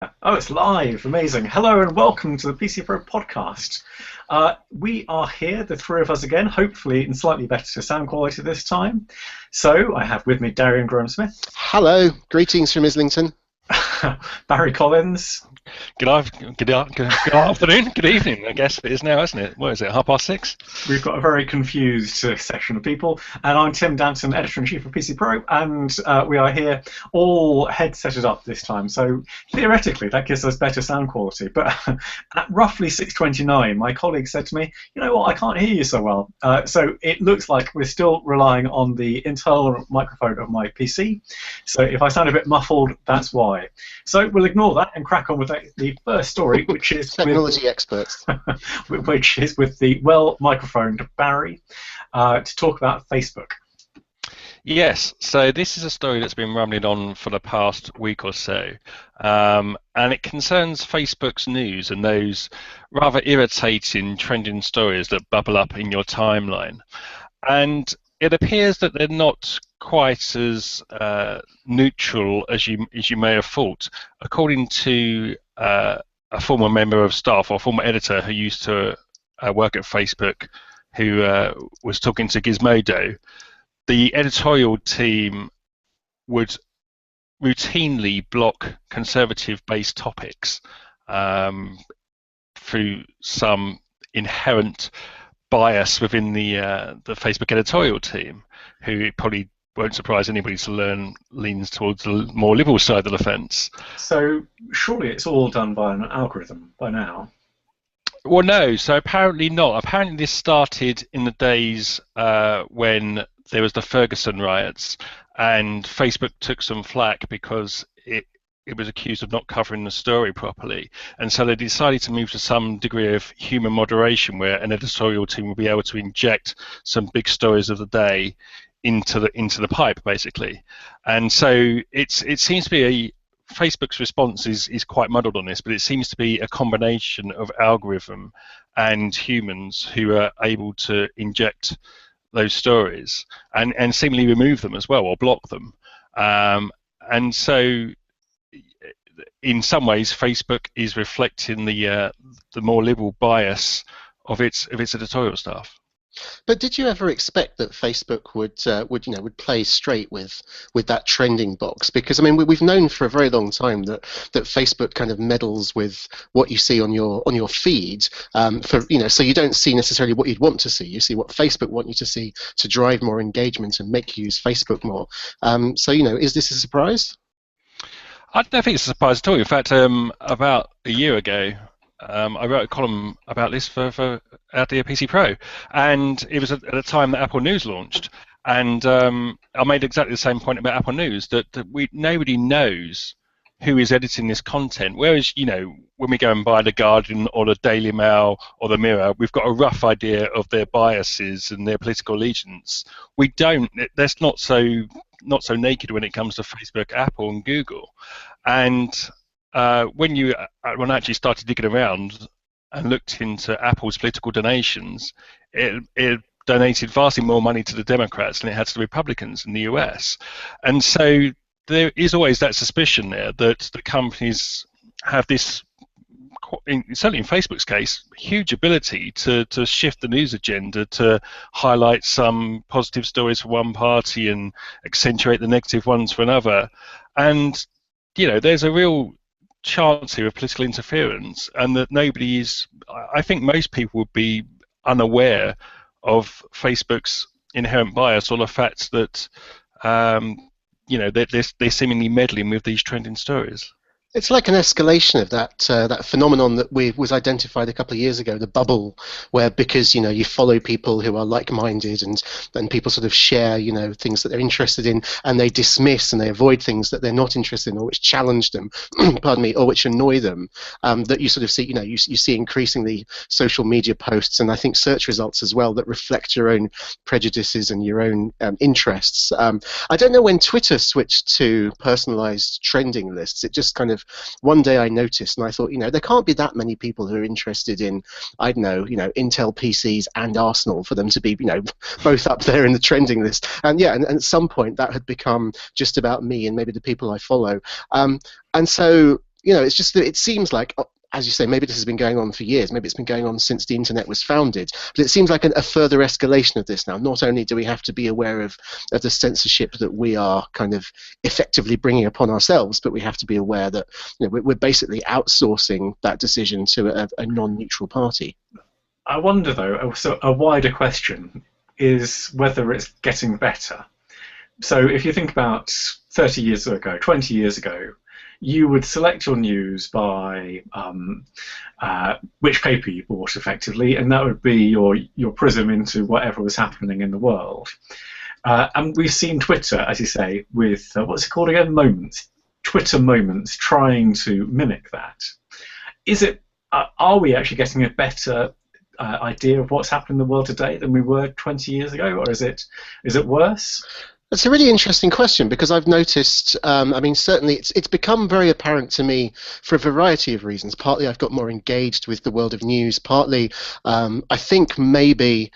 Oh, it's live. Amazing. Hello and welcome to the PC Pro podcast. We are here, the three of us again, hopefully in slightly better sound quality this time. So I have with me Darian Graham-Smith, Hello, greetings from Islington. Barry Collins, Good afternoon, good evening, I guess it is now, isn't it? What is it, 6:30? we've got a very confused section of people, and I'm Tim Danton, Editor-in-Chief of PC Pro, and we are here all headseted up this time, so theoretically that gives us better sound quality, but at roughly 6:29 my colleague said to me, you know what, I can't hear you so well, so it looks like we're still relying on the internal microphone of my PC, so if I sound a bit muffled, that's why. So we'll ignore that and crack on with the first story, which is Technology experts. which is with the well-microphoned Barry to talk about Facebook. Yes, so this is a story that's been rumbling on for the past week or so, and it concerns Facebook's news and those rather irritating trending stories that bubble up in your timeline. And it appears that they're not quite as neutral as you may have thought. According to a former member of staff or former editor who used to work at Facebook, who was talking to Gizmodo, the editorial team would routinely block conservative-based topics through some inherent bias within the Facebook editorial team, who it probably won't surprise anybody to learn leans towards the more liberal side of the fence. So surely it's all done by an algorithm by now. Well, no. So apparently not. Apparently this started in the days when there was the Ferguson riots, and Facebook took some flack because it was accused of not covering the story properly, and so they decided to move to some degree of human moderation, where an editorial team will be able to inject some big stories of the day into the pipe, basically. And so it seems to be Facebook's response is quite muddled on this, but it seems to be a combination of algorithm and humans who are able to inject those stories and seemingly remove them as well or block them. And so in some ways, Facebook is reflecting the more liberal bias of its editorial staff. But did you ever expect that Facebook would play straight with that trending box? Because I mean, we've known for a very long time that Facebook kind of meddles with what you see on your feed. So you don't see necessarily what you'd want to see. You see what Facebook want you to see to drive more engagement and make you use Facebook more. So is this a surprise? I don't think it's a surprise at all. In fact, about a year ago, I wrote a column about this for our dear PC Pro, and it was at the time that Apple News launched, and I made exactly the same point about Apple News, that nobody knows who is editing this content, whereas when we go and buy the Guardian or the Daily Mail or the Mirror, we've got a rough idea of their biases and their political allegiance. We don't. That's not so naked when it comes to Facebook, Apple, and Google. And when I actually started digging around and looked into Apple's political donations, it donated vastly more money to the Democrats than it had to the Republicans in the US. And so there is always that suspicion there that the companies have this, certainly in Facebook's case, huge ability to shift the news agenda, to highlight some positive stories for one party and accentuate the negative ones for another. And there's a real chance here of political interference, and that I think most people would be unaware of Facebook's inherent bias, or the fact that they're seemingly meddling with these trending stories. It's like an escalation of that phenomenon that was identified a couple of years ago, the bubble, where because you follow people who are like-minded and people sort of share things that they're interested in, and they dismiss and they avoid things that they're not interested in or which challenge them, pardon me, or which annoy them. That you sort of see you see increasingly social media posts, and I think search results as well, that reflect your own prejudices and your own interests. I don't know when Twitter switched to personalized trending lists. It just kind of one day I noticed, and I thought, there can't be that many people who are interested in, I don't know, Intel PCs and Arsenal for them to be, both up there in the trending list. And and at some point that had become just about me and maybe the people I follow. And so it's just that it seems like, as you say, maybe this has been going on for years. Maybe it's been going on since the internet was founded. But it seems like a further escalation of this now. Not only do we have to be aware of the censorship that we are kind of effectively bringing upon ourselves, but we have to be aware that we're basically outsourcing that decision to a non-neutral party. I wonder, though, so a wider question is whether it's getting better. So if you think about 30 years ago, 20 years ago, you would select your news by which paper you bought, effectively, and that would be your prism into whatever was happening in the world. And we've seen Twitter, as you say, with, what's it called again? Moments. Twitter Moments, trying to mimic that. Are we actually getting a better idea of what's happening in the world today than we were 20 years ago, or is it worse? That's a really interesting question, because I've noticed, certainly it's become very apparent to me for a variety of reasons. Partly I've got more engaged with the world of news, partly I think maybe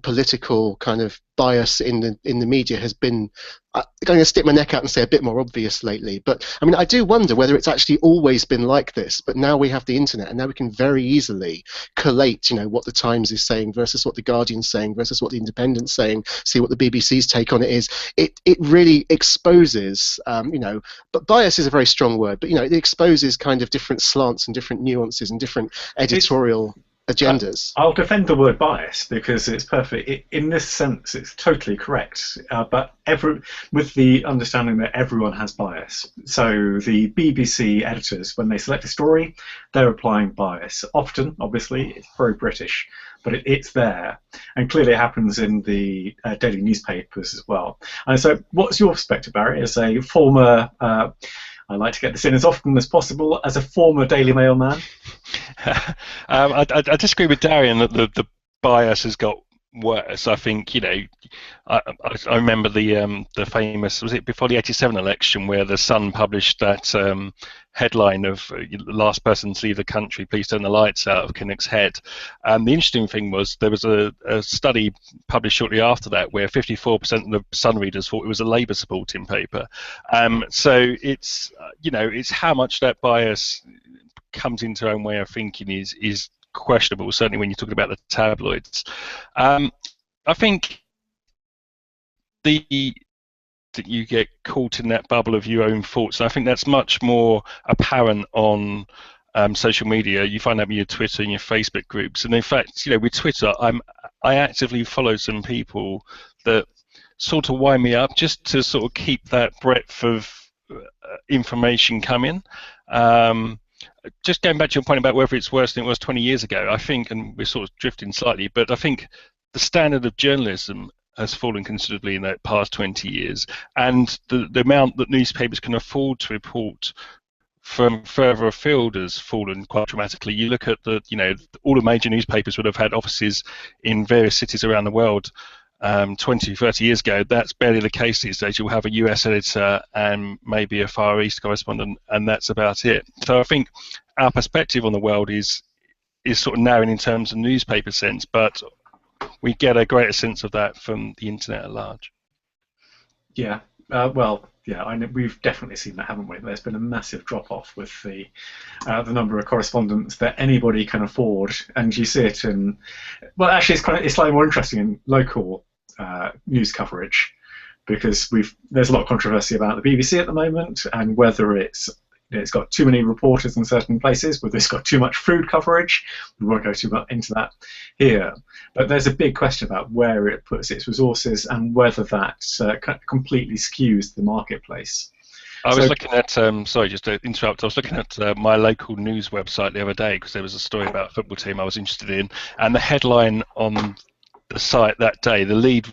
political kind of bias in the media has been, I'm going to stick my neck out and say, a bit more obvious lately. But I do wonder whether it's actually always been like this, but now we have the internet, and now we can very easily collate what the Times is saying versus what the Guardian's saying versus what the Independent's saying, see what the BBC's take on it is. It really exposes, but bias is a very strong word, but it exposes kind of different slants and different nuances and different editorial agendas. I'll defend the word bias because it's perfect. In this sense, it's totally correct. But with the understanding that everyone has bias. So the BBC editors, when they select a story, they're applying bias. Often, obviously, it's pro-British, but it's there. And clearly it happens in the daily newspapers as well. And so what's your perspective, Barry, as a former... I like to get this in as often as possible, as a former Daily Mail man. I disagree with Darian that the bias has got worse. I think I remember the famous, was it before the '87 election, where the Sun published that headline of last person to leave the country, please turn the lights out, of Kinnock's head. The interesting thing was there was a study published shortly after that where 54% of the Sun readers thought it was a Labour supporting paper. So it's it's how much that bias comes into our own way of thinking is questionable, certainly when you're talking about the tabloids. I think that you get caught in that bubble of your own thoughts. And I think that's much more apparent on social media. You find that with your Twitter and your Facebook groups. And in fact, with Twitter, I actively follow some people that sort of wind me up just to sort of keep that breadth of information coming. Just going back to your point about whether it's worse than it was 20 years ago, I think, and we're sort of drifting slightly, but I think the standard of journalism has fallen considerably in the past 20 years, and the amount that newspapers can afford to report from further afield has fallen quite dramatically. You look at all the major newspapers would have had offices in various cities around the world 20, 30 years ago. That's barely the case these days. You'll have a US editor and maybe a Far East correspondent, and that's about it. So I think our perspective on the world is sort of narrowing in terms of newspaper sense, but we get a greater sense of that from the internet at large. Yeah, we've definitely seen that, haven't we? There's been a massive drop-off with the number of correspondents that anybody can afford, and you see it in. Well, actually, it's slightly more interesting in local news coverage, because there's a lot of controversy about the BBC at the moment and whether it's got too many reporters in certain places, whether it's got too much food coverage. We won't go too much into that here. But there's a big question about where it puts its resources and whether that completely skews the marketplace. I was looking at, sorry, just to interrupt, I was looking at my local news website the other day because there was a story about a football team I was interested in, and the headline on the site that day, the lead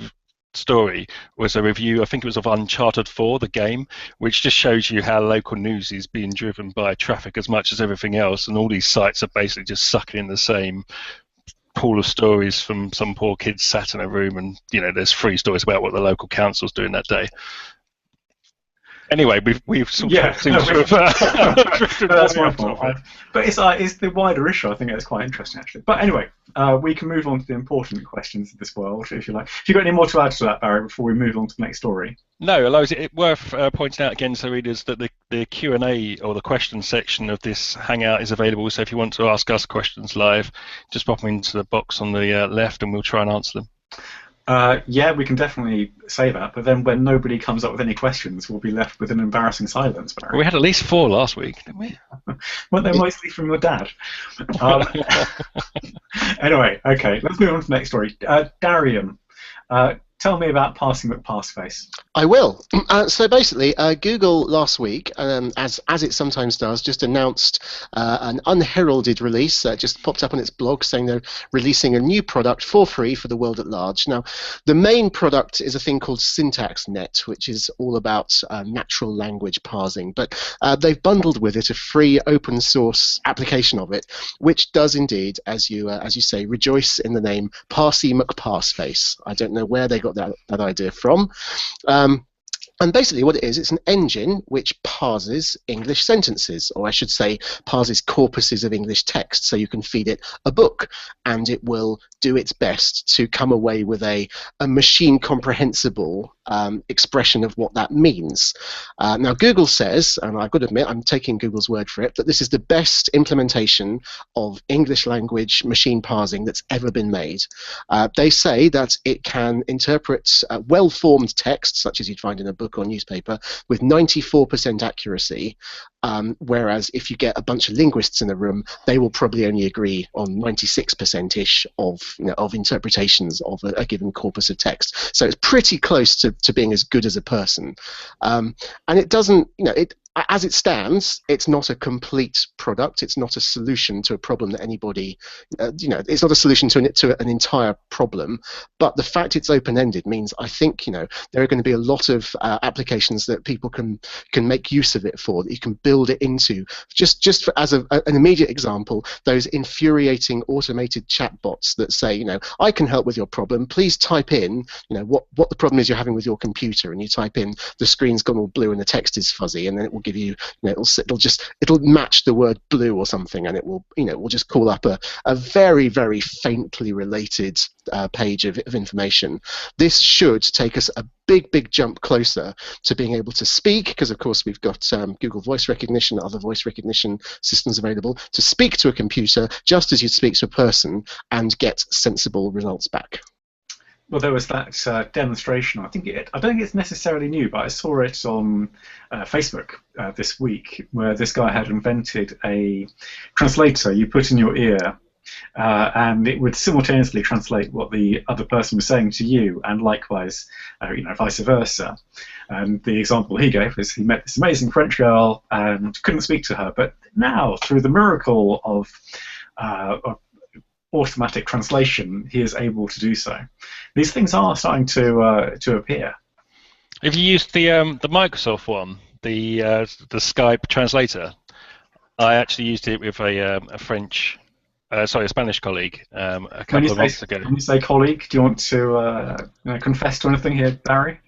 story, was a review, I think it was of Uncharted 4, the game, which just shows you how local news is being driven by traffic as much as everything else, and all these sites are basically just sucking in the same pool of stories from some poor kids sat in a room, and there's 3 stories about what the local council's doing that day. Anyway, we've sort Yeah, of seemed to have drifted that's away my off fault. topic. But it's the wider issue. I think it's quite interesting, actually. But anyway, we can move on to the important questions of this world, if you like. Have you got any more to add to that, Barry, before we move on to the next story? No, although it's worth pointing out again to readers that the Q&A or the question section of this Hangout is available. So if you want to ask us questions live, just pop them into the box on the left, and we'll try and answer them. Yeah, we can definitely say that, but then when nobody comes up with any questions, we'll be left with an embarrassing silence, Barry. We had at least 4 last week, didn't we? Weren't they mostly from your dad? Anyway, okay, let's move on to the next story. Darian, tell me about Passing McPassface. I will. So basically, Google last week, as it sometimes does, just announced an unheralded release. Just popped up on its blog saying they're releasing a new product for free for the world at large. Now, the main product is a thing called SyntaxNet, which is all about natural language parsing. But they've bundled with it a free open source application of it, which does indeed, as you say, rejoice in the name Parsy McPassface. I don't know where they got that idea from. And basically what it is, it's an engine which parses English sentences, or I should say parses corpuses of English text, so you can feed it a book and it will do its best to come away with a machine comprehensible expression of what that means. Now Google says, and I've got to admit I'm taking Google's word for it, that this is the best implementation of English language machine parsing that's ever been made. They say that it can interpret well-formed text, such as you'd find in a book or newspaper, with 94% accuracy, whereas if you get a bunch of linguists in a room, they will probably only agree on 96%-ish of interpretations of a given corpus of text. So it's pretty close to being as good as a person. And it doesn't, as it stands, it's not a complete product. It's not a solution to a problem that anybody, it's not a solution to an entire problem. But the fact it's open-ended means I think, there are going to be a lot of applications that people can make use of it for, that you can build it into. Just as an immediate example, those infuriating automated chatbots that say, I can help with your problem. Please type in, what the problem is you're having with your computer, and you type in the screen's gone all blue and the text is fuzzy, and then it will give you, it'll match the word blue or something, and it will just call up a very, very faintly related page of information. This should take us a big jump closer to being able to speak, because of course we've got Google Voice Recognition, other voice recognition systems available, to speak to a computer just as you'd speak to a person and get sensible results back. Well, there was that demonstration. I don't think it's necessarily new, but I saw it on Facebook this week, where this guy had invented a translator you put in your ear, and it would simultaneously translate what the other person was saying to you, and likewise, vice versa. And the example he gave is he met this amazing French girl and couldn't speak to her, but now, through the miracle of automatic translation, he is able to do so. These things are starting to appear. Have you used the Microsoft one, the Skype translator? I actually used it with a Spanish colleague a couple of months ago. When you say colleague, do you want to confess to anything here, Barry?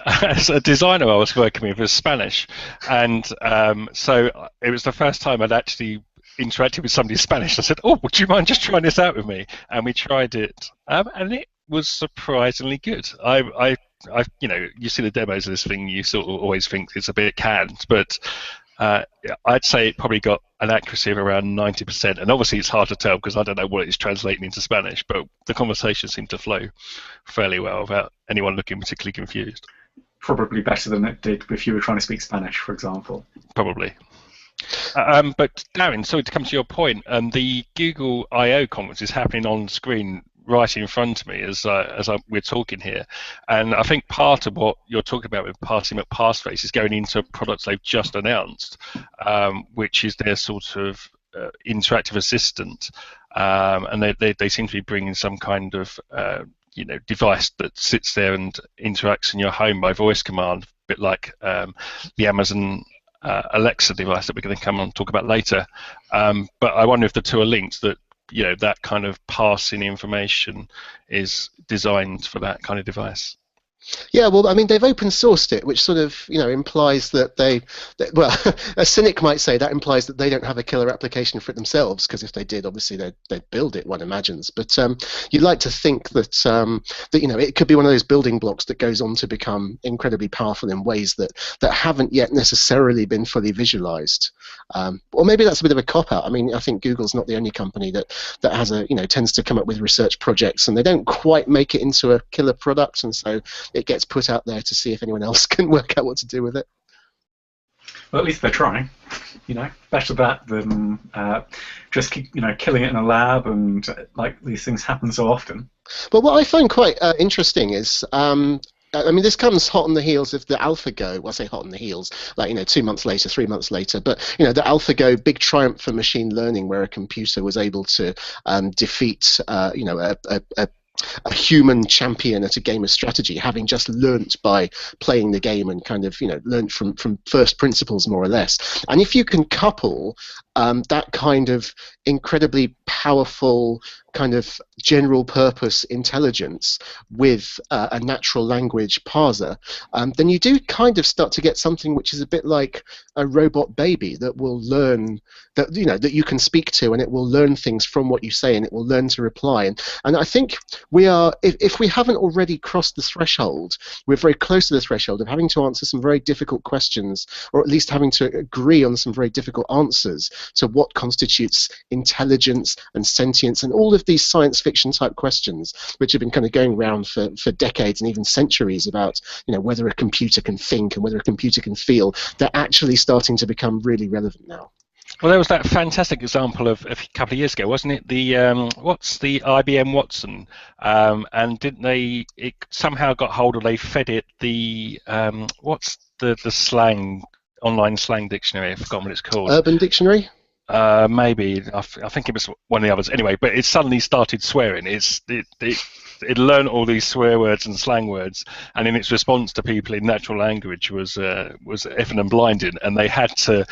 As a designer I was working with was Spanish, and so it was the first time I'd actually interacted with somebody Spanish. I said, "Oh, would you mind just trying this out with me?" And we tried it, and it was surprisingly good. You see the demos of this thing, you sort of always think it's a bit canned, but I'd say it probably got an accuracy of around 90%. And obviously, it's hard to tell because I don't know what it's translating into Spanish, but the conversation seemed to flow fairly well without anyone looking particularly confused. Probably better than it did if you were trying to speak Spanish, for example. Probably. But Darren, sorry to come to your point, the Google I/O conference is happening on screen right in front of me as we're talking here, and I think part of what you're talking about with Passing McPassface is going into products they've just announced, which is their sort of interactive assistant, and they seem to be bringing some kind of device that sits there and interacts in your home by voice command, a bit like the Amazon Alexa device that we're going to come on and talk about later. But I wonder if the two are linked, that that kind of passing information is designed for that kind of device. Yeah, well, I mean, they've open sourced it, which sort of, implies that well, a cynic might say that implies that they don't have a killer application for it themselves, because if they did, obviously they'd build it, one imagines. But you'd like to think that, it could be one of those building blocks that goes on to become incredibly powerful in ways that haven't yet necessarily been fully visualized. Or maybe that's a bit of a cop-out. I mean, I think Google's not the only company that has tends to come up with research projects, and they don't quite make it into a killer product, and so it gets put out there to see if anyone else can work out what to do with it. Well, at least they're trying. Better that than just killing it in a lab, and like these things happen so often. But what I find quite interesting is, I mean, this comes hot on the heels of the AlphaGo. Well, I say hot on the heels, 2 months later, 3 months later. But the AlphaGo big triumph for machine learning, where a computer was able to defeat, a human champion at a game of strategy, having just learnt by playing the game and kind of learnt from first principles, more or less. And if you can couple that kind of incredibly powerful kind of general purpose intelligence with a natural language parser, then you do kind of start to get something which is a bit like a robot baby that will learn, that that you can speak to, and it will learn things from what you say, and it will learn to reply. And I think we are, if we haven't already crossed the threshold, we're very close to the threshold of having to answer some very difficult questions, or at least having to agree on some very difficult answers to what constitutes intelligence and sentience and all of these science fiction type questions, which have been kind of going around for decades and even centuries, about whether a computer can think and whether a computer can feel. They're actually starting to become really relevant now. Well, there was that fantastic example of a couple of years ago, wasn't it? The what's the IBM Watson, and didn't they? It somehow got hold of. They fed it the what's the slang, online slang dictionary? I've forgotten what it's called. Urban Dictionary. Maybe I think it was one of the others. Anyway, but it suddenly started swearing. It learned all these swear words and slang words, and in its response to people in natural language was effing and blinding, and they had to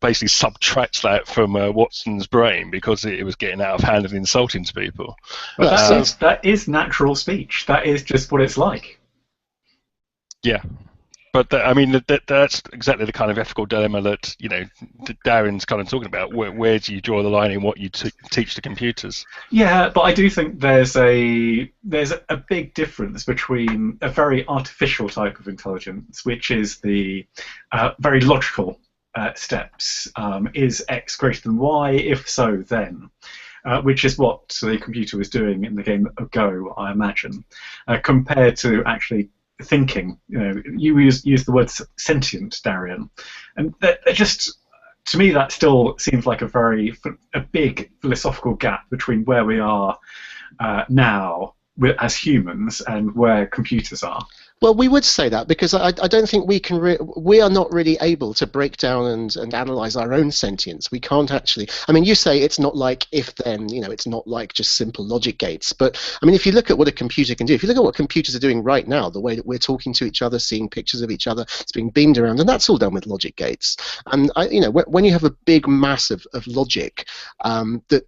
basically subtract that from Watson's brain because it was getting out of hand and insulting to people. But that is natural speech. That is just what it's like. Yeah. But I mean, that's exactly the kind of ethical dilemma that Darren's kind of talking about. Where do you draw the line in what you teach to computers? Yeah, but I do think there's a big difference between a very artificial type of intelligence, which is the very logical steps. Is X greater than Y? If so, then. Which is what the computer was doing in the game of Go, I imagine, compared to actually thinking. You use the word sentient, Darian, and that just, to me, that still seems like a big philosophical gap between where we are now as humans and where computers are. Well, we would say that because I don't think we are not really able to break down and analyze our own sentience. We can't actually. I mean, you say it's not like if then, it's not like just simple logic gates. But I mean, if you look at what a computer can do, if you look at what computers are doing right now, the way that we're talking to each other, seeing pictures of each other, it's being beamed around, and that's all done with logic gates. And when you have a big mass of logic that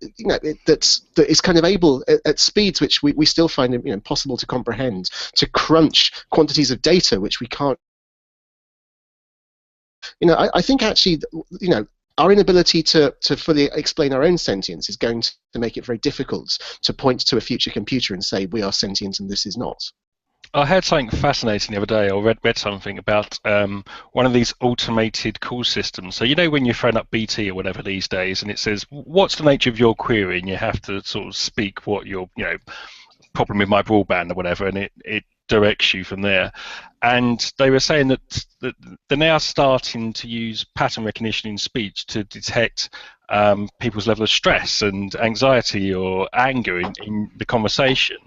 is kind of able at speeds which we still find impossible to comprehend, to crunch quantities of data which we can't. I think actually, our inability to fully explain our own sentience is going to make it very difficult to point to a future computer and say we are sentient and this is not. I heard something fascinating the other day, or read something about one of these automated call systems. So when you phone up BT or whatever these days, and it says, "What's the nature of your query?" and you have to sort of speak what your problem with my broadband or whatever, and it directs you from there. And they were saying that they're now starting to use pattern recognition in speech to detect people's level of stress and anxiety or anger in the conversation,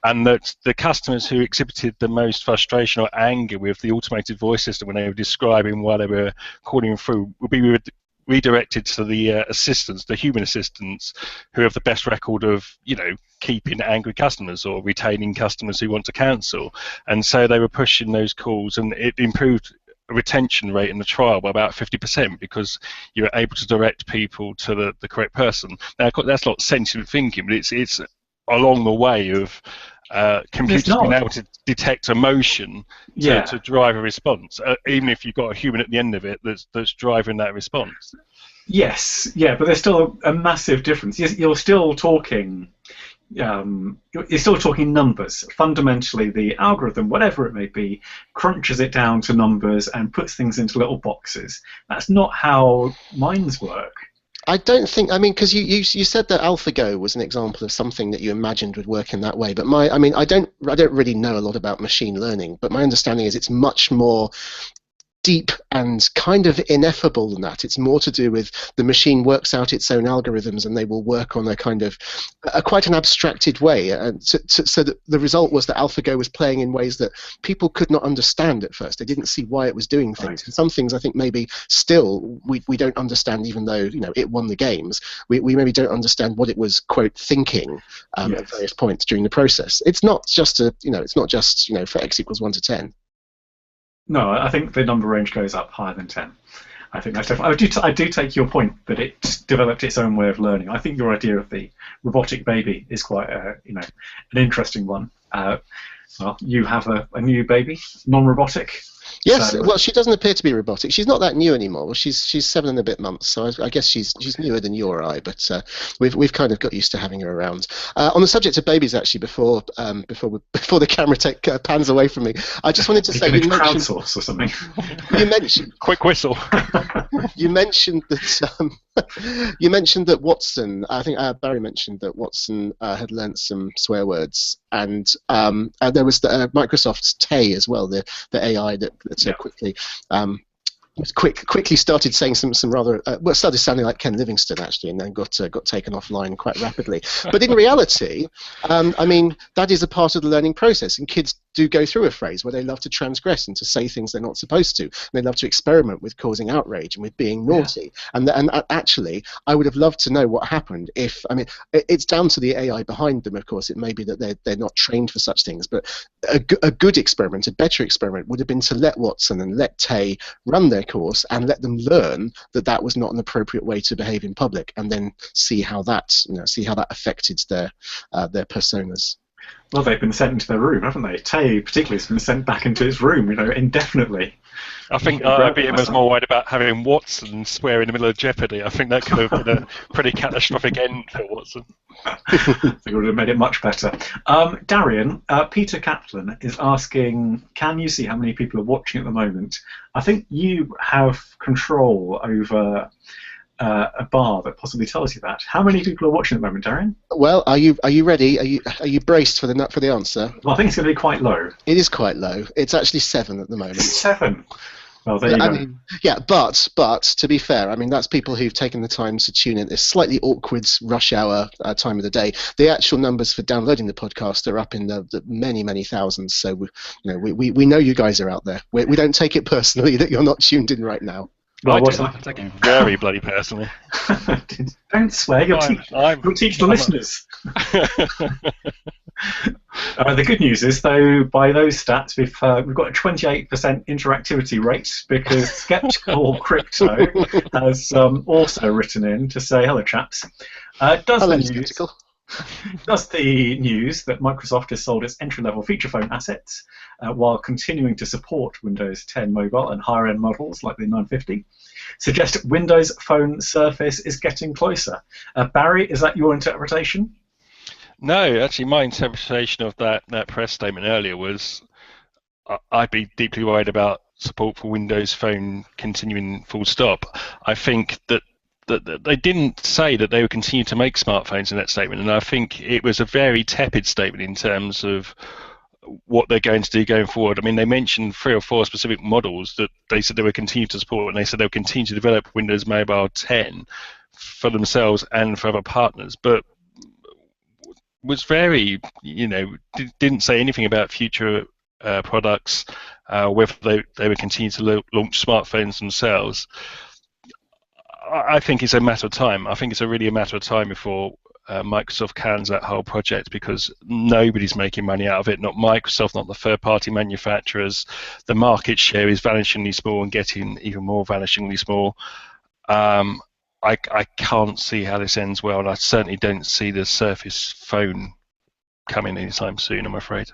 and that the customers who exhibited the most frustration or anger with the automated voice system when they were describing why they were calling through would be redirected to the assistants, the human assistants, who have the best record of keeping angry customers or retaining customers who want to cancel. And so they were pushing those calls, and it improved retention rate in the trial by about 50% because you're able to direct people to the correct person. Now, that's not sentient thinking, but it's along the way of computers being able to detect emotion to drive a response, even if you've got a human at the end of it that's driving that response. Yes, yeah, but there's still a massive difference. You're still talking. You're still talking numbers. Fundamentally, the algorithm, whatever it may be, crunches it down to numbers and puts things into little boxes. That's not how minds work. I don't think. I mean, because you said that AlphaGo was an example of something that you imagined would work in that way. But I don't really know a lot about machine learning. But my understanding is it's much more deep and kind of ineffable than that. It's more to do with the machine works out its own algorithms, and they will work on a kind of quite an abstracted way. And so that the result was that AlphaGo was playing in ways that people could not understand at first. They didn't see why it was doing things. Right. And some things I think maybe still we don't understand, even though it won the games. We maybe don't understand what it was, quote, thinking at various points during the process. It's not just for x equals 1 to 10. No, I think the number range goes up higher than 10. I think that's definitely. I do take your point that it developed its own way of learning. I think your idea of the robotic baby is quite an interesting one. Well, you have a new baby, non-robotic. Yes, well, she doesn't appear to be robotic. She's not that new anymore. Well, she's 7 and a bit months, so I guess she's newer than you or I. But we've kind of got used to having her around. On the subject of babies, actually, before the camera pans away from me, I just wanted to say you mentioned crowdsource or something. You mentioned quick whistle. You mentioned that Watson. I think Barry mentioned that Watson had learnt some swear words, and there was Microsoft's Tay as well, the AI that quickly started saying some rather started sounding like Ken Livingstone actually, and then got taken offline quite rapidly. But in reality, I mean, that is a part of the learning process, and kids do go through a phase where they love to transgress and to say things they're not supposed to. And they love to experiment with causing outrage and with being naughty. Yeah. And actually, I would have loved to know what happened if. I mean, it's down to the AI behind them, of course. It may be that they're not trained for such things, but a good experiment, a better experiment, would have been to let Watson and let Tay run their course and let them learn that was not an appropriate way to behave in public, and then see how that affected their personas. Well, they've been sent into their room, haven't they? Tay, particularly, has been sent back into his room, indefinitely. I think IBM was more worried about having Watson swear in the middle of Jeopardy. I think that could have been a pretty catastrophic end for Watson. I think it would have made it much better. Darian, Peter Kaplan is asking, can you see how many people are watching at the moment? I think you have control over a bar that possibly tells you that. How many people are watching at the moment, Darian? Well, are you ready? Are you braced for the answer? Well, I think it's going to be quite low. It is quite low. It's actually 7 at the moment. 7. Well, there you go. I mean, yeah, but to be fair, I mean, that's people who've taken the time to tune in this slightly awkward rush hour time of the day. The actual numbers for downloading the podcast are up in the many thousands. So we know you guys are out there. We don't take it personally that you're not tuned in right now. Well, I'm taking it very bloody personally. Don't swear. You'll teach the listeners. The good news is, though, by those stats, we've got a 28% interactivity rate, because Skeptical Crypto has also written in to say, hello, chaps. Does the news that Microsoft has sold its entry-level feature phone assets while continuing to support Windows 10 Mobile and higher-end models like the 950 suggest Windows Phone Surface is getting closer? Barry, is that your interpretation? No, actually, my interpretation of that press statement earlier was I'd be deeply worried about support for Windows Phone continuing full stop. I think that they didn't say that they would continue to make smartphones in that statement, and I think it was a very tepid statement in terms of what they're going to do going forward. I mean, they mentioned 3 or 4 specific models that they said they would continue to support, and they said they'll continue to develop Windows Mobile 10 for themselves and for other partners, but was very, didn't say anything about future products, whether they would continue to launch smartphones themselves. I think it's a matter of time. I think it's really a matter of time before Microsoft cans that whole project, because nobody's making money out of it, not Microsoft, not the third-party manufacturers. The market share is vanishingly small and getting even more vanishingly small. I can't see how this ends well, and I certainly don't see the Surface phone coming anytime soon, I'm afraid.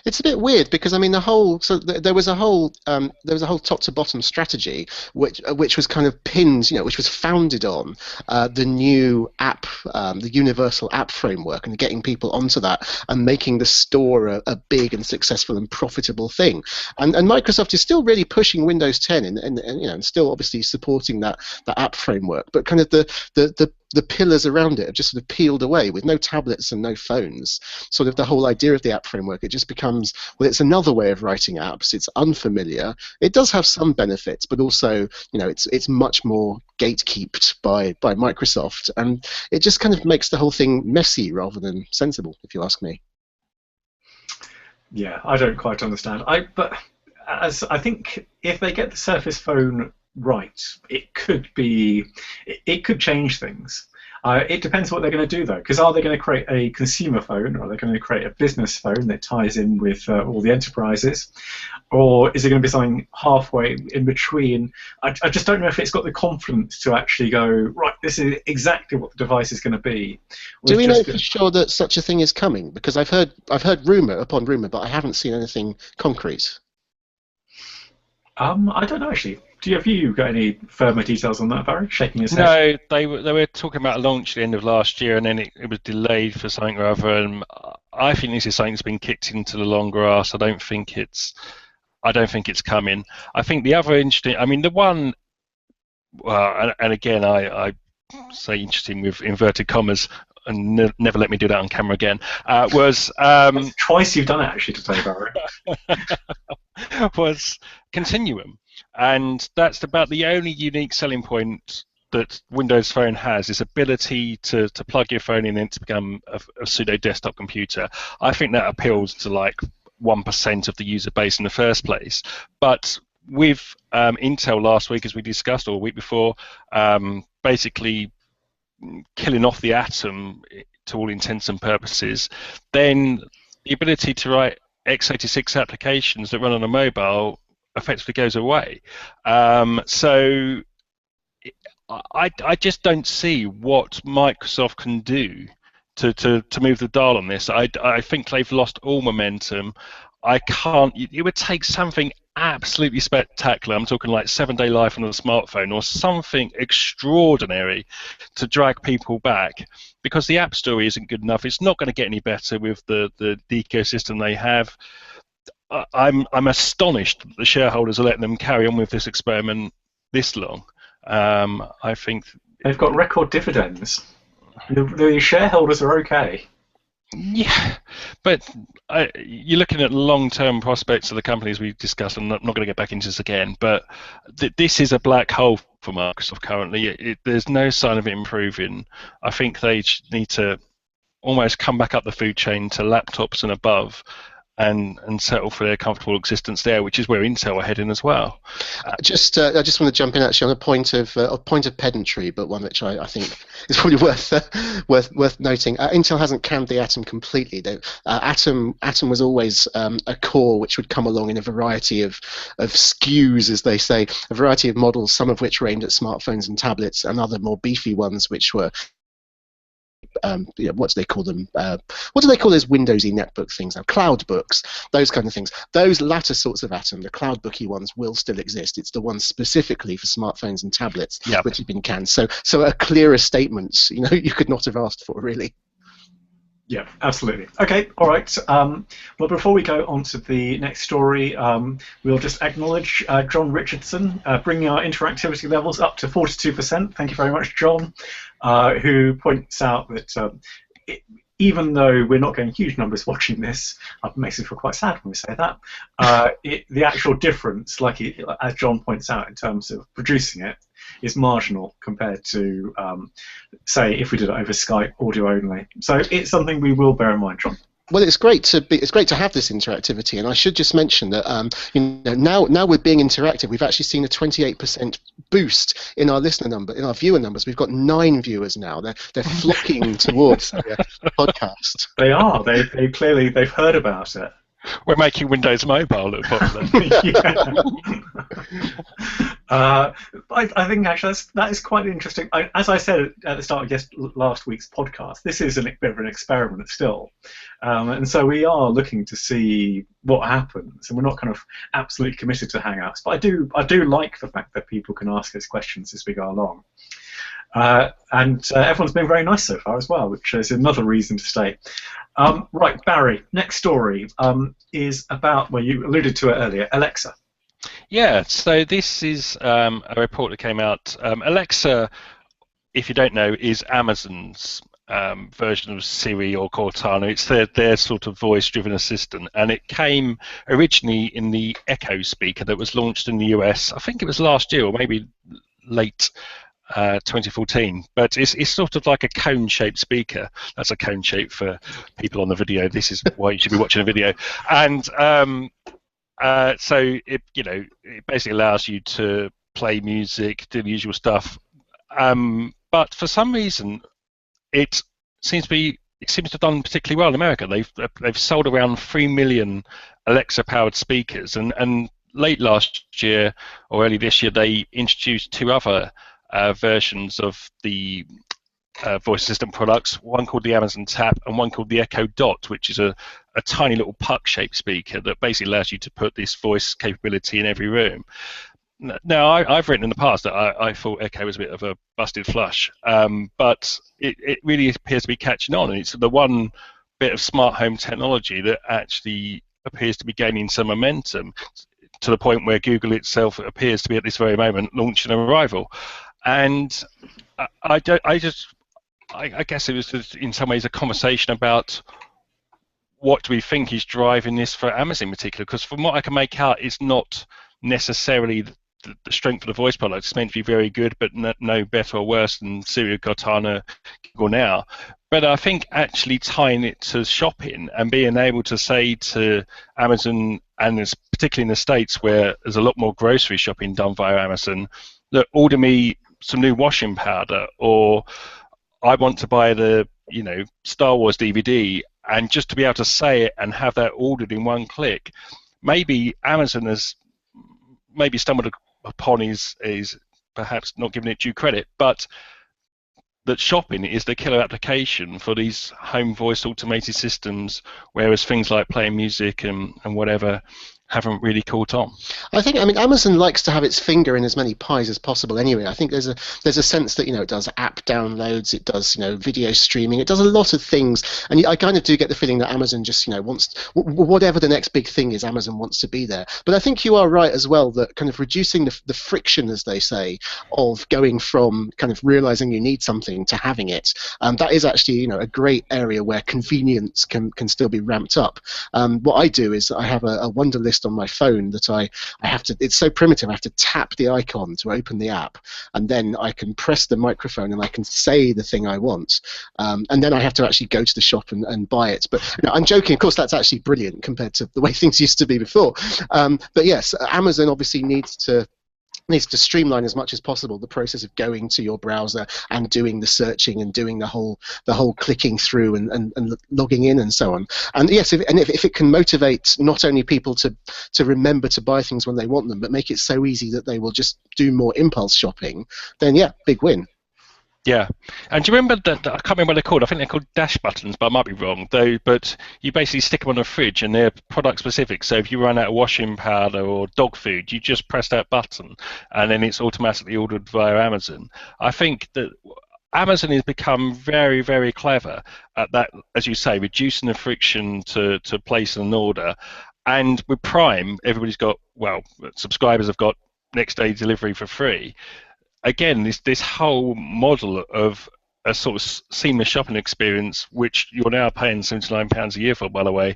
It's a bit weird because I mean there was a whole top to bottom strategy which was kind of pinned, which was founded on the new app, the universal app framework, and getting people onto that and making the store a big and successful and profitable thing. And Microsoft is still really pushing Windows 10 and still obviously supporting that app framework, but kind of the pillars around it have just sort of peeled away with no tablets and no phones. Sort of the whole idea of the app framework, it just becomes, well, it's another way of writing apps. It's unfamiliar. It does have some benefits, but also, it's much more gatekeeped by Microsoft, and it just kind of makes the whole thing messy rather than sensible, if you ask me. Yeah, I don't quite understand. But as I think if they get the Surface Phone right, it could change things. It depends what they're going to do, though, because are they going to create a consumer phone, or are they going to create a business phone that ties in with all the enterprises, or is it going to be something halfway in between? I just don't know if it's got the confidence to actually go, right, this is exactly what the device is going to be. Do we know for sure that such a thing is coming? Because I've heard rumour upon rumour, but I haven't seen anything concrete. I don't know, actually. Have you got any firmer details on that, Barry? Shaking his head. No, they were talking about a launch at the end of last year, and then it was delayed for something or other. And I think this is something that's been kicked into the long grass. I don't think it's coming. I think the other interesting, I mean, the one, well, and again, I say interesting with inverted commas, and never let me do that on camera again. Was twice you've done it actually today, Barry. Was Continuum. And that's about the only unique selling point that Windows Phone has, is ability to plug your phone in and to become a pseudo desktop computer. I think that appeals to like 1% of the user base in the first place. But with Intel last week, as we discussed, or a week before, basically killing off the Atom to all intents and purposes, then the ability to write x86 applications that run on a mobile effectively goes away. So I just don't see what Microsoft can do to move the dial on this. I think they've lost all momentum. It would take something absolutely spectacular. I'm talking like 7-day life on a smartphone or something extraordinary to drag people back, because the App Store isn't good enough. It's not going to get any better with the ecosystem they have. I'm astonished that the shareholders are letting them carry on with this experiment this long. I think they've got record dividends. The shareholders are okay. Yeah, but you're looking at long-term prospects of the companies we discussed. I'm not going to get back into this again, but this is a black hole for Microsoft currently. There's no sign of it improving. I think they need to almost come back up the food chain to laptops and above, and settle for their comfortable existence there, which is where Intel are heading as well. I just want to jump in actually on a point of pedantry, but one which I think is probably worth noting. Intel hasn't canned the Atom completely. Atom was always a core which would come along in a variety of SKUs, as they say, a variety of models, some of which were aimed at smartphones and tablets, and other more beefy ones which were what do they call them? What do they call those Windowsy netbook things now? Cloud books, those kind of things. Those latter sorts of Atom, the cloud booky ones, will still exist. It's the ones specifically for smartphones and tablets which have been canned. So a clearer statement, you could not have asked for, really. Yeah, absolutely. Okay, all right. Well, before we go on to the next story, we'll just acknowledge John Richardson, bringing our interactivity levels up to 42%. Thank you very much, John, who points out that even though we're not getting huge numbers watching this, it makes me feel quite sad when we say that, the actual difference, as John points out in terms of producing it, is marginal compared to, say, if we did it over Skype audio only. So it's something we will bear in mind, John. Well, it's great to have this interactivity, and I should just mention that now we're being interactive. We've actually seen a 28% boost in our listener number, in our viewer numbers. We've got 9 viewers now. They're flocking towards the podcast. They are. They've heard about it. We're making Windows Mobile look popular. I think actually that is quite interesting. As I said at the start of last week's podcast, this is a bit of an experiment still, and so we are looking to see what happens, and we're not kind of absolutely committed to Hangouts. But I do like the fact that people can ask us questions as we go along. And everyone's been very nice so far as well, which is another reason to stay. Right, Barry, next story is about, well, you alluded to it earlier, Alexa. Yeah, so this is a report that came out. Alexa, if you don't know, is Amazon's version of Siri or Cortana. It's their sort of voice-driven assistant, and it came originally in the Echo speaker that was launched in the US. I think it was last year or maybe late 2014, but it's sort of like a cone-shaped speaker. That's a cone shape for people on the video. This is why you should be watching a video. And so it basically allows you to play music, do the usual stuff. But for some reason, it seems to have done particularly well in America. They've sold around 3 million Alexa-powered speakers, and late last year or early this year, they introduced 2 other versions of the voice assistant products, one called the Amazon Tap and one called the Echo Dot, which is a tiny little puck-shaped speaker that basically allows you to put this voice capability in every room. Now, I've written in the past that I thought Echo was a bit of a busted flush, but it really appears to be catching on, and it's the one bit of smart home technology that actually appears to be gaining some momentum, to the point where Google itself appears to be at this very moment launching a rival. And I guess it was just in some ways a conversation about what do we think is driving this for Amazon in particular, because from what I can make out, it's not necessarily the strength of the voice product. It's meant to be very good, but no better or worse than Siri, Cortana, Google Now. But I think actually tying it to shopping and being able to say to Amazon, and particularly in the States where there's a lot more grocery shopping done via Amazon, that order me some new washing powder, or I want to buy the Star Wars DVD, and just to be able to say it and have that ordered in one click. Maybe Amazon has stumbled upon is perhaps not giving it due credit, but that shopping is the killer application for these home voice automated systems, whereas things like playing music and whatever haven't really caught on. I mean, Amazon likes to have its finger in as many pies as possible anyway. I think there's a sense that, it does app downloads, it does, video streaming, it does a lot of things, and I kind of do get the feeling that Amazon just, wants, whatever the next big thing is, Amazon wants to be there. But I think you are right as well, that kind of reducing the friction, as they say, of going from kind of realizing you need something to having it, that is actually, a great area where convenience can still be ramped up. What I do is I have a Wonder List on my phone that I have to, it's so primitive, I have to tap the icon to open the app, and then I can press the microphone and I can say the thing I want, and then I have to actually go to the shop and buy it. But I'm joking, of course that's actually brilliant compared to the way things used to be before, but yes, Amazon obviously needs to streamline as much as possible the process of going to your browser and doing the searching and doing the whole clicking through and logging in and so on. And yes, if it can motivate not only people to remember to buy things when they want them, but make it so easy that they will just do more impulse shopping, then yeah, big win. Yeah, and do you remember that? I can't remember what they're called. I think they're called dash buttons, but I might be wrong. But you basically stick them on a fridge, and they're product specific. So if you run out of washing powder or dog food, you just press that button, and then it's automatically ordered via Amazon. I think that Amazon has become very, very clever at that, as you say, reducing the friction to place an order. And with Prime, everybody's got, subscribers have got next day delivery for free. Again, this whole model of a sort of seamless shopping experience, which you're now paying £79 a year for, by the way,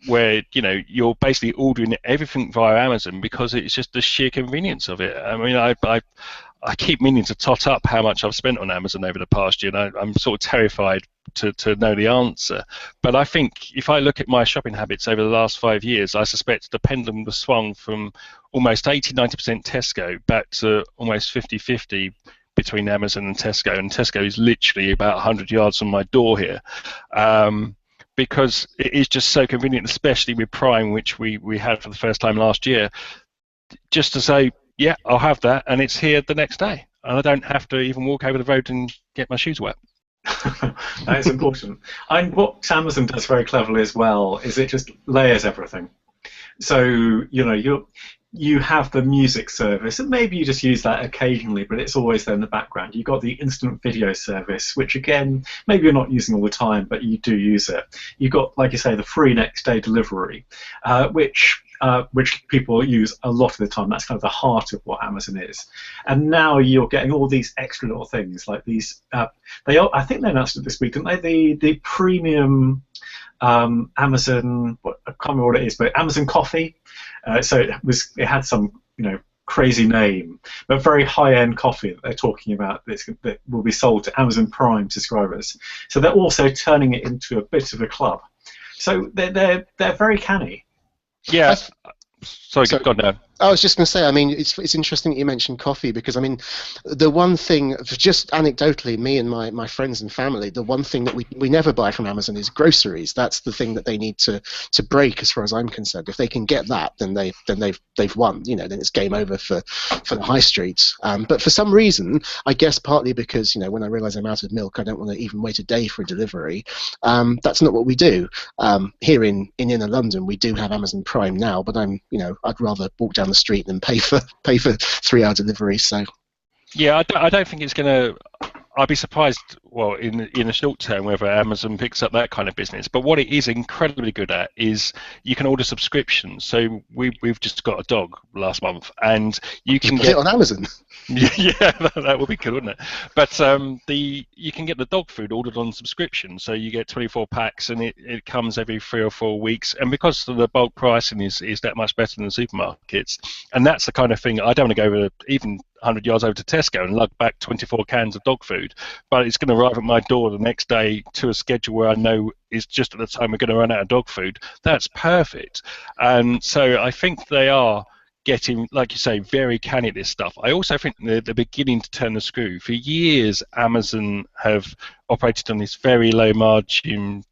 where you're basically ordering everything via Amazon because it's just the sheer convenience of it. I mean, I keep meaning to tot up how much I've spent on Amazon over the past year, and I'm sort of terrified to know the answer. But I think if I look at my shopping habits over the last 5 years, I suspect the pendulum was swung from almost 80-90% Tesco back to almost 50-50 between Amazon and Tesco is literally about 100 yards from my door here. because it is just so convenient, especially with Prime, which we had for the first time last year, just to say, yeah, I'll have that, and it's here the next day, and I don't have to even walk over the road and get my shoes wet. That is important. And what Amazon does very cleverly as well is it just layers everything. So you have the music service, and maybe you just use that occasionally, but it's always there in the background. You've got the instant video service, which again, maybe you're not using all the time, but you do use it. You've got, like you say, the free next day delivery, which people use a lot of the time. That's kind of the heart of what Amazon is. And now you're getting all these extra little things like these. I think they announced it this week, didn't they? The premium Amazon, I can't remember what it is, but Amazon Coffee. So it had some crazy name, but very high-end coffee that they're talking about that will be sold to Amazon Prime subscribers. So they're also turning it into a bit of a club. So they're very canny. Yeah. Sorry, go on now. I was just going to say, I mean, it's interesting that you mentioned coffee, because, I mean, the one thing, just anecdotally, me and my friends and family, the one thing that we never buy from Amazon is groceries. That's the thing that they need to break, as far as I'm concerned. If they can get that, then they've won. Then it's game over for the high streets. But for some reason, I guess partly because when I realise I'm out of milk, I don't want to even wait a day for a delivery. That's not what we do. Here in inner London, we do have Amazon Prime now, but I'd rather walk down the street than pay for 3-hour delivery. So yeah, I don't think it's going to. I'd be surprised, well, in the short term, whether Amazon picks up that kind of business. But what it is incredibly good at is you can order subscriptions. So we've just got a dog last month, and you can get it on Amazon. Yeah, that would be cool, wouldn't it? But you can get the dog food ordered on subscription. So you get 24 packs, and it comes every 3 or 4 weeks. And because the bulk pricing is that much better than the supermarkets, and that's the kind of thing I don't want to go over even 100 yards over to Tesco and lug back 24 cans of dog food, but it's going to arrive at my door the next day to a schedule where I know is just at the time we're going to run out of dog food. That's perfect. And so I think they are getting, like you say, very canny at this stuff. I also think they're beginning to turn the screw. For years, Amazon have operated on this very low margin,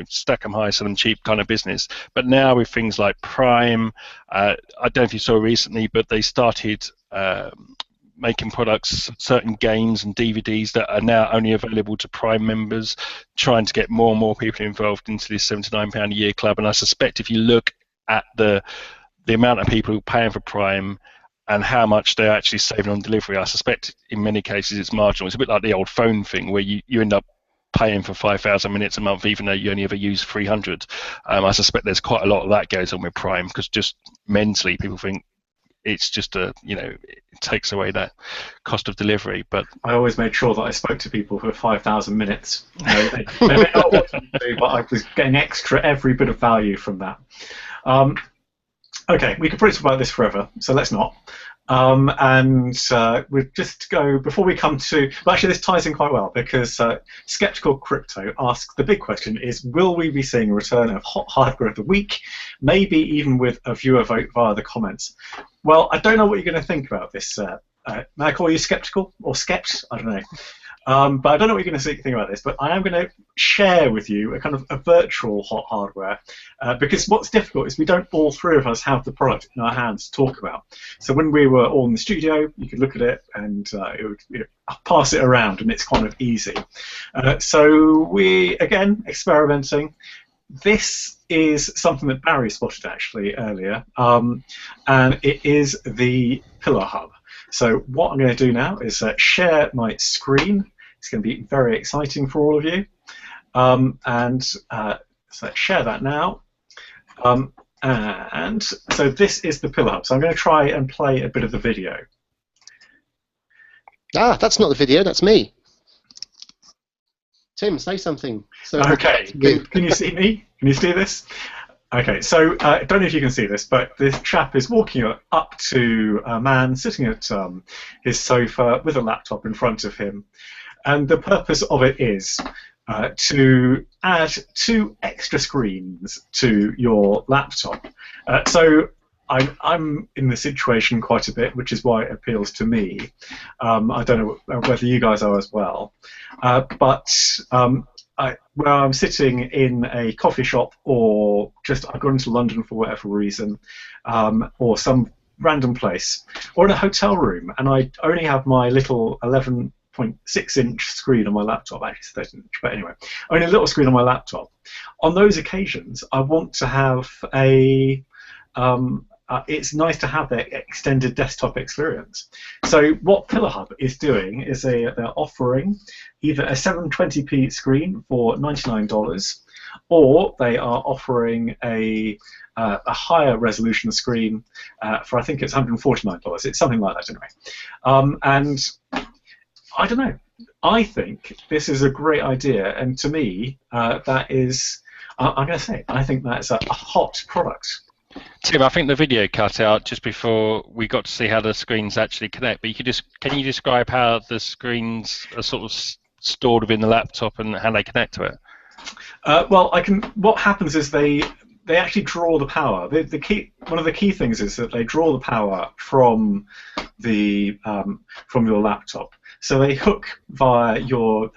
stack them high, sell them cheap kind of business. But now with things like Prime, I don't know if you saw recently, but they started making products, certain games and DVDs that are now only available to Prime members, trying to get more and more people involved into this £79 a year club. And I suspect if you look at the amount of people who are paying for Prime and how much they're actually saving on delivery, I suspect in many cases it's marginal. It's a bit like the old phone thing where you end up paying for 5,000 minutes a month even though you only ever use 300. I suspect there's quite a lot of that goes on with Prime because just mentally people think it's just it takes away that cost of delivery. But I always made sure that I spoke to people for 5,000 minutes. They may not want to do, but I was getting every bit of value from that. Okay, we could probably talk about this forever, so let's not. We'll just go, before we come to, well, actually this ties in quite well because Skeptical Crypto asks, the big question is, will we be seeing a return of Hot Hardware of the Week, maybe even with a viewer vote via the comments? Well, I don't know what you're going to think about this. May I call you Skeptical or Skept? I don't know. But I don't know what you're going to think about this, but I am going to share with you a kind of a virtual Hot Hardware because what's difficult is we don't all three of us have the product in our hands to talk about. So when we were all in the studio, you could look at it and pass it around, and it's kind of easy. So we, again, experimenting. This is something that Barry spotted actually earlier, and it is the Pillar Hub. So what I'm going to do now is share my screen. It's going to be very exciting for all of you. So let's share that now. And so this is the Pillar Hub. So I'm going to try and play a bit of the video. Ah, that's not the video, that's me. Tim, say something. So okay, can you see me? Can you see this? Okay, so I don't know if you can see this, but this chap is walking up to a man sitting at his sofa with a laptop in front of him. And the purpose of it is to add 2 extra screens to your laptop. So I'm in the situation quite a bit, which is why it appeals to me. I don't know whether you guys are as well. But where I'm sitting in a coffee shop, or just I've gone into London for whatever reason, or some random place, or in a hotel room, and I only have my little 11.6-inch screen on my laptop, actually it's 13 inch, but anyway, only a little screen on my laptop. On those occasions, I want to have a it's nice to have that extended desktop experience. So what PillarHub is doing is they're offering either a 720p screen for $99, or they are offering a higher resolution screen for, I think it's $149. It's something like that anyway. And I don't know. I think this is a great idea, and to me, that is, I'm going to say, I think that's a hot product. Tim, I think the video cut out just before we got to see how the screens actually connect. But can you describe how the screens are sort of stored within the laptop and how they connect to it? Well, I can. What happens is they actually draw the power. The key, one of the key things is that they draw the power from your laptop. So they hook via your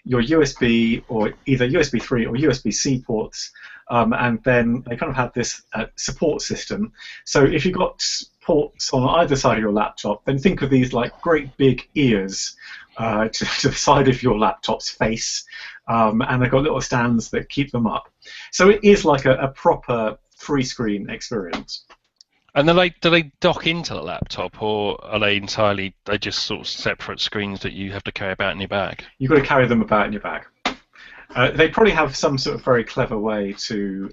USB, or either USB 3 or USB-C ports, and then they kind of have this support system. So if you've got ports on either side of your laptop, then think of these like great big ears to the side of your laptop's face, and they've got little stands that keep them up. So it is like a proper free-screen experience. And do they dock into the laptop, or are they just sort of separate screens that you have to carry about in your bag? You've got to carry them about in your bag. They probably have some sort of very clever way to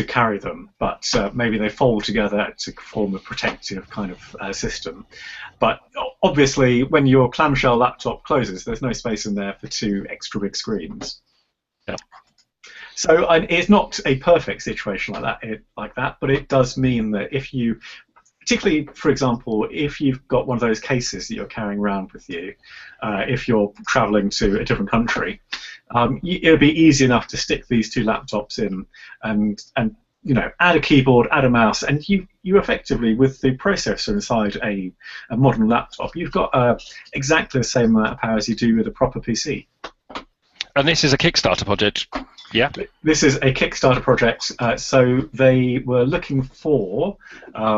carry them, but maybe they fold together to form a protective kind of system. But obviously, when your clamshell laptop closes, there's no space in there for two extra big screens. Yeah. So it's not a perfect situation like that, but it does mean that if you, particularly, for example, if you've got one of those cases that you're carrying around with you, if you're traveling to a different country, it'll be easy enough to stick these two laptops in and add a keyboard, add a mouse, and you effectively, with the processor inside a modern laptop, you've got exactly the same amount of power as you do with a proper PC. And this is a Kickstarter project, yeah? This is a Kickstarter project. So they were looking for, I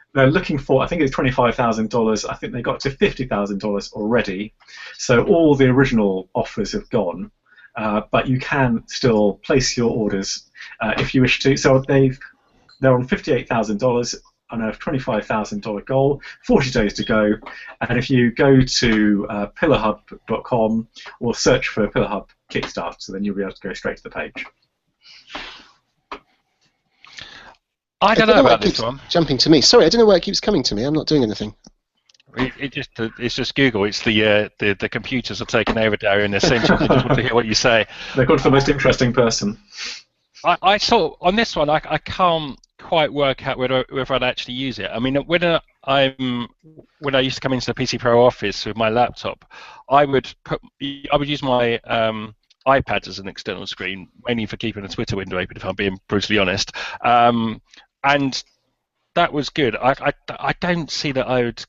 think it's $25,000. I think they got to $50,000 already. So all the original offers have gone, but you can still place your orders if you wish to. So they're on $58,000 on a $25,000 goal, 40 days to go. And if you go to pillarhub.com or search for PillarHub Kickstarter, then you'll be able to go straight to the page. I don't know about this one. Jumping to me. Sorry, I don't know why it keeps coming to me. I'm not doing anything. It's just Google. It's the computers are taking over, Darian. Essentially, they just want to hear what you say. They've got the most interesting person. I saw on this one. I can't quite work out whether I'd actually use it. I mean, when I used to come into the PC Pro office with my laptop, I would use my iPad as an external screen, mainly for keeping a Twitter window open, if I'm being brutally honest. And that was good. I don't see that I would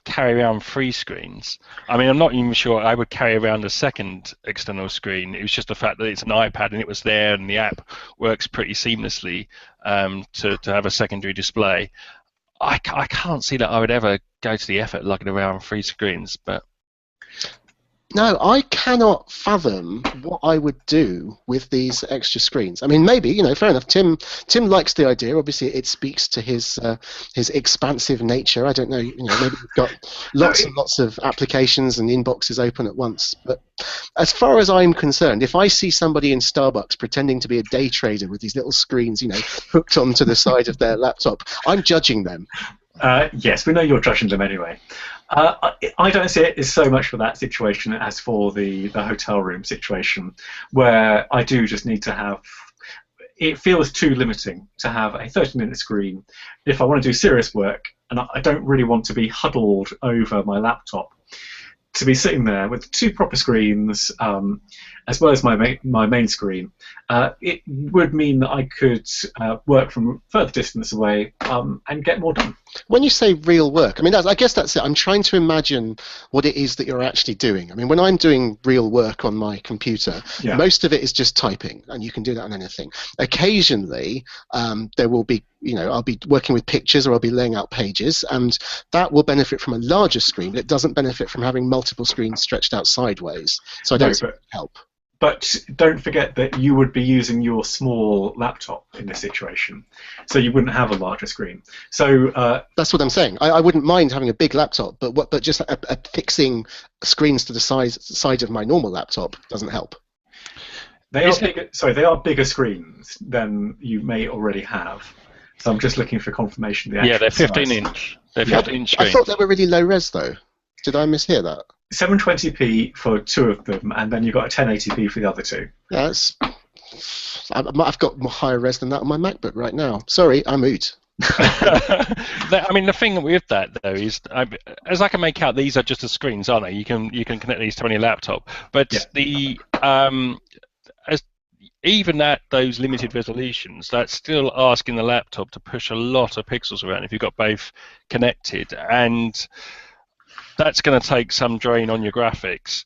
carry around three screens. I mean, I'm not even sure I would carry around a second external screen. It was just the fact that it's an iPad and it was there, and the app works pretty seamlessly to have a secondary display. I can't see that I would ever go to the effort of lugging around three screens, but... No, I cannot fathom what I would do with these extra screens. I mean, maybe, fair enough. Tim likes the idea. Obviously, it speaks to his expansive nature. I don't know, maybe you've got lots and lots of applications and inboxes open at once. But as far as I'm concerned, if I see somebody in Starbucks pretending to be a day trader with these little screens, hooked onto the side of their laptop, I'm judging them. Yes, we know you're judging them anyway. I don't see it as so much for that situation as for the hotel room situation, where I do just need to have... It feels too limiting to have a 30-minute screen if I want to do serious work, and I don't really want to be huddled over my laptop. To be sitting there with two proper screens, as well as my main screen, it would mean that I could work from further distance away and get more done. When you say real work, I mean, I guess that's it. I'm trying to imagine what it is that you're actually doing. I mean, when I'm doing real work on my computer, most of it is just typing, and you can do that on anything. Occasionally, there will be, I'll be working with pictures or I'll be laying out pages, and that will benefit from a larger screen, but it doesn't benefit from having multiple screens stretched out sideways. So I don't see it help. But don't forget that you would be using your small laptop in this situation, so you wouldn't have a larger screen. So that's what I'm saying. I wouldn't mind having a big laptop, but just fixing screens to the size of my normal laptop doesn't help. They are bigger screens than you may already have. So I'm just looking for confirmation of the actual they're 15-inch. They're 15-inch screens. I thought they were really low res though. Did I mishear that? 720p for 2 of them, and then you've got a 1080p for the other 2. Yeah, I've got more higher res than that on my MacBook right now. Sorry, I'm out. I mean, the thing with that though is, as I can make out, these are just the screens, aren't they? You can connect these to any laptop, but even at those limited resolutions, that's still asking the laptop to push a lot of pixels around if you've got both connected, and that's going to take some drain on your graphics.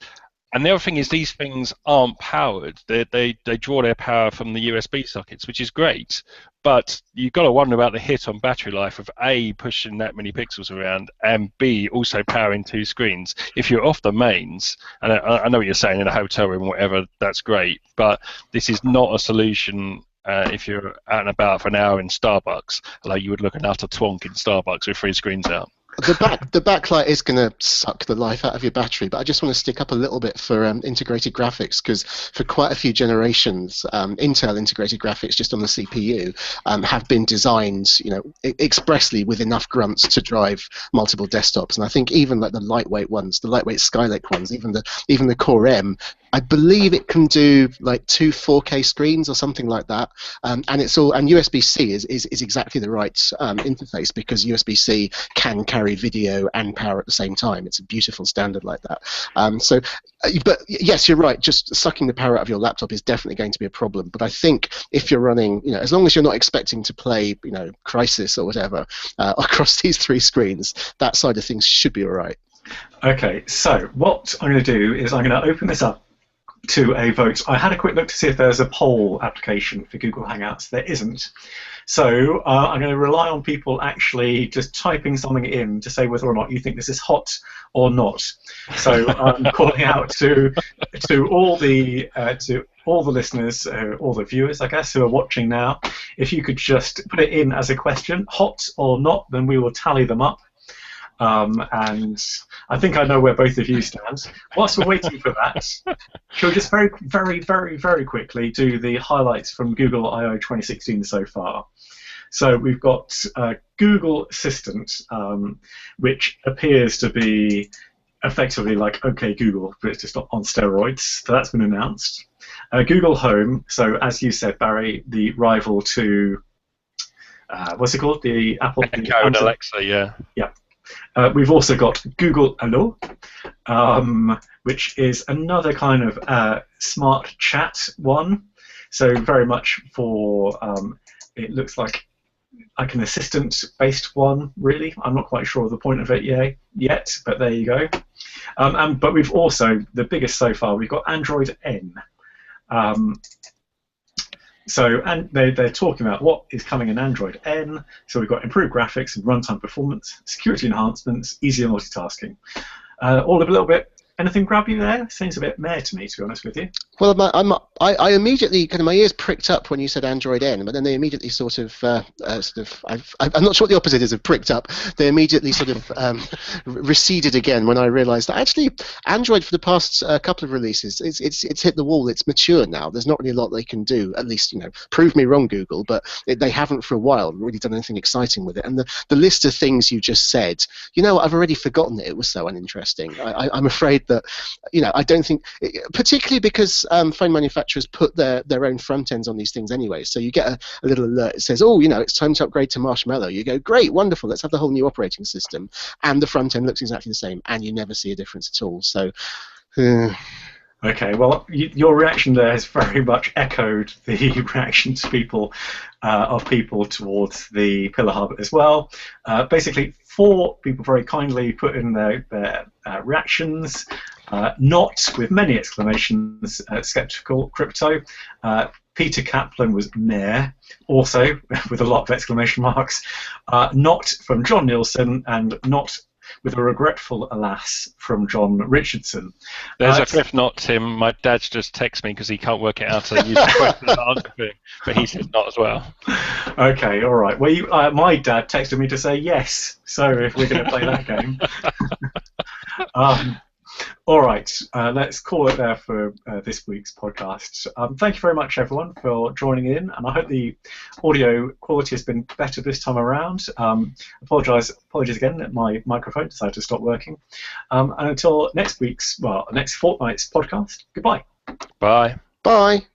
And the other thing is, these things aren't powered. They draw their power from the USB sockets, which is great, but you've got to wonder about the hit on battery life of A, pushing that many pixels around, and B, also powering 2 screens. If you're off the mains, and I know what you're saying, in a hotel room or whatever, that's great, but this is not a solution if you're out and about for an hour in Starbucks, like you would look enough to twonk in Starbucks with 3 screens out. The backlight is going to suck the life out of your battery, but I just want to stick up a little bit for integrated graphics, because for quite a few generations, Intel integrated graphics just on the CPU have been designed, expressly with enough grunts to drive multiple desktops. And I think even like the lightweight ones, the lightweight Skylake ones, even the Core M, I believe it can do like 2 4K screens or something like that, and USB-C is exactly the right interface, because USB-C can carry video and power at the same time. It's a beautiful standard like that. But yes, you're right. Just sucking the power out of your laptop is definitely going to be a problem. But I think if you're running, as long as you're not expecting to play, Crysis or whatever across these 3 screens, that side of things should be all right. Okay, so what I'm going to do is I'm going to open this up to a vote. I had a quick look to see if there's a poll application for Google Hangouts. There isn't. So I'm going to rely on people actually just typing something in to say whether or not you think this is hot or not. So I'm calling out to all the listeners, all the viewers, I guess, who are watching now. If you could just put it in as a question, hot or not, then we will tally them up. And I think I know where both of you stand. Whilst we're waiting for that, shall we just very, very, very, very quickly do the highlights from Google I/O 2016 so far? So we've got Google Assistant, which appears to be effectively like OK Google, but it's just on steroids. So that's been announced. Google Home, so as you said, Barry, the rival to what's it called? The Apple Echo and Alexa, yeah. Yeah. We've also got Google Allo, which is another kind of smart chat one. So very much for, it looks like an assistant-based one, really. I'm not quite sure of the point of it yet, but there you go. But we've also, the biggest so far, we've got Android N. And they're talking about what is coming in Android N. So we've got improved graphics and runtime performance, security enhancements, easier multitasking. All a little bit. Anything grab you there? Seems a bit meh to me, to be honest with you. Well, I immediately kind of, my ears pricked up when you said Android N, but then they immediately I'm not sure what the opposite is of pricked up. They immediately sort of receded again when I realised that actually Android for the past couple of releases, it's hit the wall. It's mature now. There's not really a lot they can do. At least prove me wrong, Google, but they haven't for a while really done anything exciting with it. And the list of things you just said, I've already forgotten it. It was so uninteresting. I'm afraid that I don't think, particularly because phone manufacturers put their own front ends on these things anyway. So you get a little alert. It says, oh, it's time to upgrade to Marshmallow. You go, great, wonderful, let's have the whole new operating system. And the front end looks exactly the same, and you never see a difference at all. So Okay, well, your reaction there has very much echoed the reaction to people towards the Pillar Hub as well. Basically, 4 people very kindly put in their reactions. Not with many exclamations, skeptical crypto. Peter Kaplan was meh, also with a lot of exclamation marks. Not from John Nielsen, and not with a regretful alas from John Richardson. There's a 5th not, Tim. My dad's just texted me because he can't work it out, so use the question and answer thing, but he said not as well. Okay, all right. Well, my dad texted me to say yes, so if we're going to play that game. All right, let's call it there for this week's podcast. Thank you very much, everyone, for joining in, and I hope the audio quality has been better this time around. Apologies again that my microphone decided to stop working. And until next fortnight's podcast, goodbye. Bye. Bye.